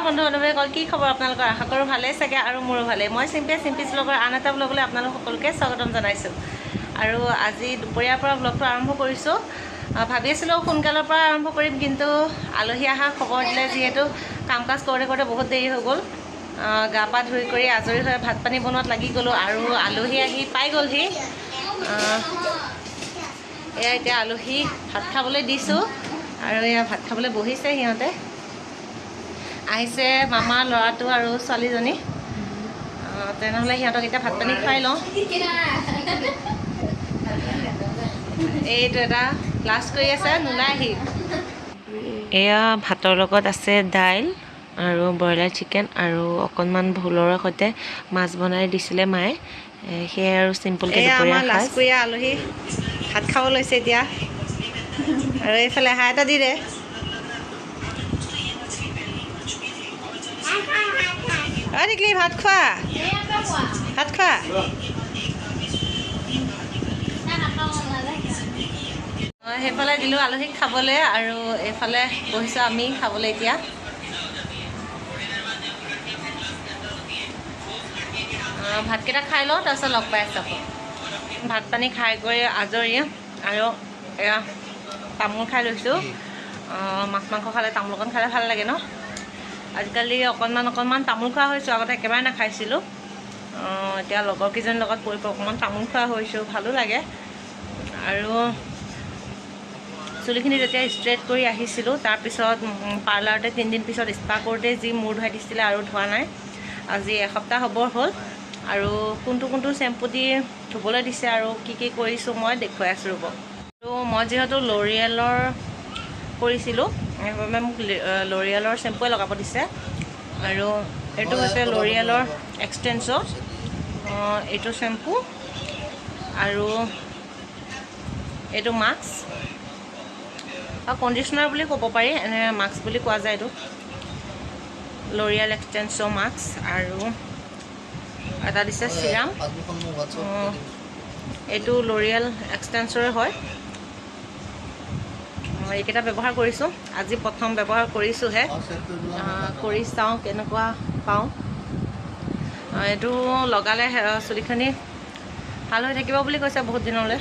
বন্ধু বান্ধৱীসকল কি খবৰ আপোনালোকৰ আশা কৰোঁ ভালেই চাগে আৰু মোৰো ভালেই মই চিম্পিছ ব্লগৰ আন এটা ব্লগলৈ আপোনালোক সকলোকে স্বাগতম জনাইছোঁ আৰু আজি দুপৰীয়াৰ পৰা ব্লগটো আৰম্ভ কৰিছোঁ ভাবি আছিলোঁ সোনকালৰ পৰা আৰম্ভ কৰিম কিন্তু আলহী অহা খবৰ দিলে যিহেতু কাম কাজ কৰোঁতে কৰোঁতে বহুত দেৰি হৈ গ'ল গা পা ধুই কৰি আজৰি হৈ ভাত পানী বনোৱাত লাগি গ'লোঁ আৰু আলহী আহি পাই গ'লহি এয়া এতিয়া আলহী ভাত খাবলৈ দিছোঁ আৰু এয়া ভাত খাবলৈ বহিছে সিহঁতে আহিছে মামা ল'ৰাটো আৰু ছোৱালীজনী তেনেহ'লে সিহঁতক এতিয়া ভাত পানী খুৱাই লওঁ এইটো এটা ক্লাছ কৰি আছে নোলাইহি এয়া ভাতৰ লগত আছে দাইল আৰু ব্ৰইলাৰ চিকেন আৰু অকণমান ভোলৰ সৈতে মাছ বনাই দিছিলে মায়ে সেয়াই আৰু চিম্পলকৈ দুপৰীয়া সাজ লাষ্টকুৰীয়া আলহী ভাত খাব লৈছে এতিয়া আৰু এইফালে হাঁহ এটা দি দে টিকলি ভাত খোৱা ভাত খোৱা সেইফালে দিলোঁ আলহীক খাবলৈ আৰু এইফালে বহিছোঁ আমি খাবলৈ এতিয়া ভাতকেইটা খাই লওঁ তাৰপিছত লগ পাই আছোঁ আকৌ ভাত পানী খাই গৈ আজৰি আৰু এয়া তামোল খাই লৈছোঁ মাছ মাংস খালে তামোল অকণ খালে ভাল লাগে ন আজিকালি অকণমান তামোল খোৱা হৈছোঁ আগতে একেবাৰে নাখাইছিলোঁ এতিয়া লগৰ কেইজনীৰ লগত পৰি অকণমান তামোল খোৱা হৈছোঁ ভালো লাগে আৰু চুলিখিনি যেতিয়া ষ্ট্ৰেইট কৰি আহিছিলোঁ তাৰপিছত পাৰ্লাৰতে 3 দিন পিছত স্পা কৰোঁতে যি মূৰ ধুৱাই দিছিলে আৰু ধোৱা নাই আজি এসপ্তাহ হ'ব হ'ল আৰু কোনটো চেম্পু দি ধুবলৈ দিছে আৰু কি কৰিছোঁ মই দেখুৱাই আছোঁ ৰ'ব আৰু মই যিহেতু ল'ৰিয়েলৰ কৰিছিলোঁ সেইবাবে মোক ল'ৰিয়েলৰ চেম্পুৱে লগাব দিছে আৰু এইটো হৈছে ল'ৰিয়েলৰ এক্সটেন্সো এইটো চেম্পু আৰু এইটো মাস্ক কণ্ডিশ্যনাৰ বুলি ক'ব পাৰি এনে মাস্ক বুলি কোৱা যায় এইটো ল'ৰিয়েল এক্সটেন্সো মাস্ক আৰু এটা দিছে চিৰাম এইটো ল'ৰিয়েল এক্সটেন্সৰে হয় এইকেইটা ব্যৱহাৰ কৰিছোঁ আজি প্ৰথম ব্যৱহাৰ কৰিছোঁহে কৰি চাওঁ কেনেকুৱা পাওঁ এইটো লগালে চুলিখিনি ভাল হৈ থাকিব বুলি কৈছে বহুত দিনলৈ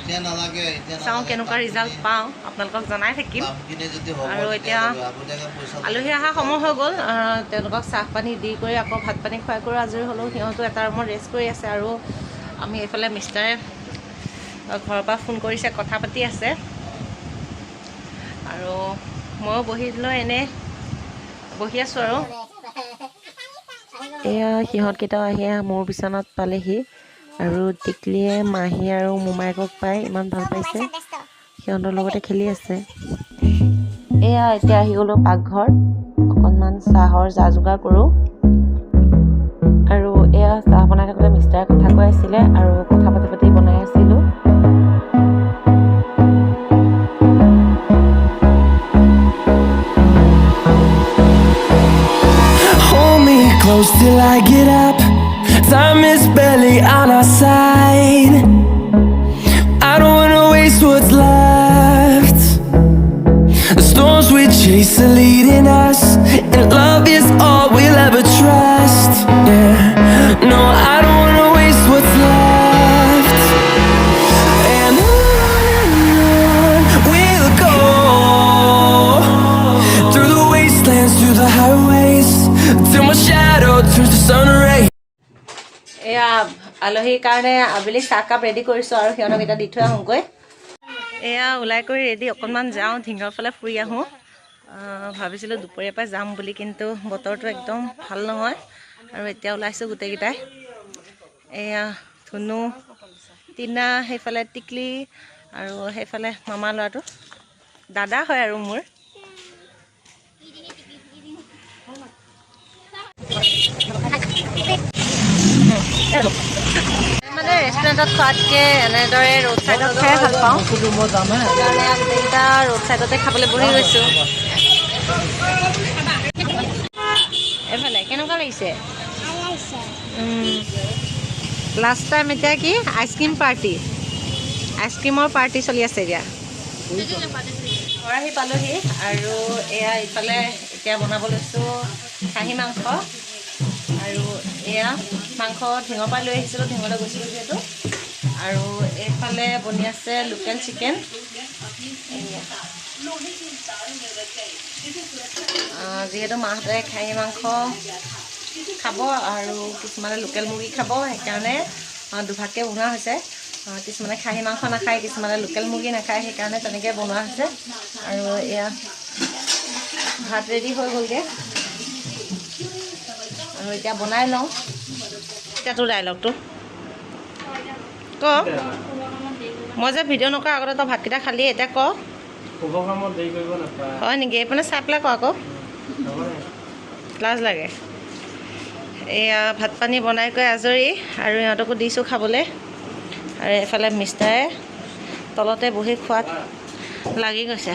চাওঁ কেনেকুৱা ৰিজাল্ট পাওঁ আপোনালোকক জনাই থাকিম আৰু এতিয়া আলহী অহা সময় হৈ গ'ল তেওঁলোকক চাহ পানী দি কৰি আকৌ ভাত পানী খুৱাই কৰি আজৰি হ'লেও সিহঁতো এটা ৰুমত ৰেষ্ট কৰি আছে আৰু আমি এইফালে মিষ্টাৰে ঘৰৰ পৰা ফোন কৰিছে কথা পাতি আছে আৰু ময়ো বহি লৈ এনেই বহি আছোঁ আৰু এয়া সিহঁতকেইটাও আহি মোৰ বিচনাত পালেহি আৰু টিকলিয়ে মাহী আৰু মোমায়েকক পাই ইমান ভাল পাইছে সিহঁতৰ লগতে খেলি আছে এয়া এতিয়া আহি গ'লোঁ পাকঘৰত অকণমান চাহৰ যা যোগাৰ কৰোঁ আৰু এয়া চাহ বনাই থাকোঁতে মিষ্টাৰে কথা কৈ আছিলে আৰু কথা পাতি পাতি বনাই আছিলোঁ Close till I get up. Time is barely on our side. I don't wanna waste what's left. The storms we chase are leading us, and love is all we'll ever trust. Yeah, no, I don't wanna waste what's left. And on we'll go through the wastelands, through the highways, till my shadow turns to sun rays. এয়া আলহীৰ কাৰণে আবেলি চাহকাপ ready কৰিছোঁ আৰু সিহঁতক এতিয়া দি থৈ আহোঁগৈ এয়া ওলাই কৰি ৰেডি অকণমান যাওঁ ঢিঙৰ ফালে ফুৰি আহোঁ ভাবিছিলোঁ দুপৰীয়াৰ পৰা যাম বুলি কিন্তু বতৰটো একদম ভাল নহয় আৰু এতিয়া ওলাইছোঁ গোটেইকেইটাই এয়া ধুনু টিনা সেইফালে টিকলি আৰু সেইফালে মামা ল'ৰাটো দাদা হয় আৰু মোৰ মানে ৰেষ্টুৰেণ্টত খোৱাতকৈ এনেদৰে ৰোড চাইডত খাই ভাল পাওঁ সেইকাৰণে গোটেইকেইটা ৰোড চাইডতে খাবলৈ বহি গৈছোঁ এইফালে কেনেকুৱা লাগিছে লাষ্ট টাইম এতিয়া কি আইচক্ৰীম পাৰ্টি চলি আছে এতিয়া ঘৰ আহি পালোহি আৰু এয়া ইফালে এতিয়া বনাব লৈছোঁ খাহী মাংস আৰু এয়া মাংস ঢিঙৰ পৰা লৈ আহিছিলোঁ, ঢিঙলৈ গৈছিলোঁ যিহেতু। আৰু এইফালে বনি আছে লোকেল চিকেন। যিহেতু মাহঁতে খাহী মাংস খাব আৰু কিছুমানে লোকেল মুৰ্গী খাব, সেইকাৰণে দুভাগকৈ বনোৱা হৈছে। কিছুমানে খাহী মাংস নাখায়, কিছুমানে লোকেল মুৰ্গী নাখায়, সেইকাৰণে তেনেকৈ বনোৱা হৈছে। আৰু এয়া ভাত ৰেডি হৈ গ'লগৈ আৰু এতিয়া বনাই লওঁ। এতিয়া তোৰ ডাইলগটো ক। মই যে ভিডিঅ' নকৰা আগতে তই ভাতকেইটা খালি, এতিয়া ক। হয় নেকি? এইপিনে চাই পেলাই ক আকৌ, লাজ লাগে। এয়া ভাত পানী বনাই কৰি আজৰি আৰু ইহঁতকো দিছোঁ খাবলৈ। আৰু এইফালে মিষ্টাৰে তলতে বহি খোৱাত লাগি গৈছে।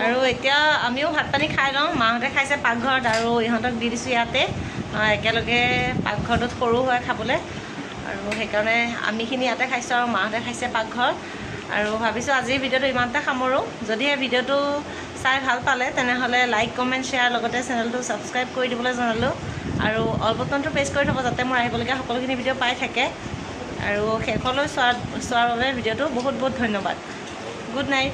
আৰু এতিয়া আমিও ভাত পানী খাই লওঁ। মাহঁতে খাইছে পাকঘৰত আৰু ইহঁতক দি দিছোঁ ইয়াতে। একেলগে পাকঘৰটোত সৰু হয় খাবলৈ, আৰু সেইকাৰণে আমিখিনি ইয়াতে খাইছোঁ আৰু মাহঁতে খাইছে পাকঘৰত। আৰু ভাবিছোঁ আজিৰ ভিডিঅ'টো ইমানতে সামৰোঁ। যদিহে ভিডিঅ'টো চাই ভাল পালে তেনেহ'লে লাইক কমেণ্ট শ্বেয়াৰ লগতে চেনেলটো ছাবস্ক্ৰাইব কৰি দিবলৈ জনালোঁ। আৰু অল বটনটো প্ৰেছ কৰি থ'ব যাতে মোৰ আহিবলগীয়া সকলোখিনি ভিডিঅ' পাই থাকে। আৰু শেষলৈ চোৱাৰ বাবে ভিডিঅ'টো বহুত বহুত ধন্যবাদ। Good night.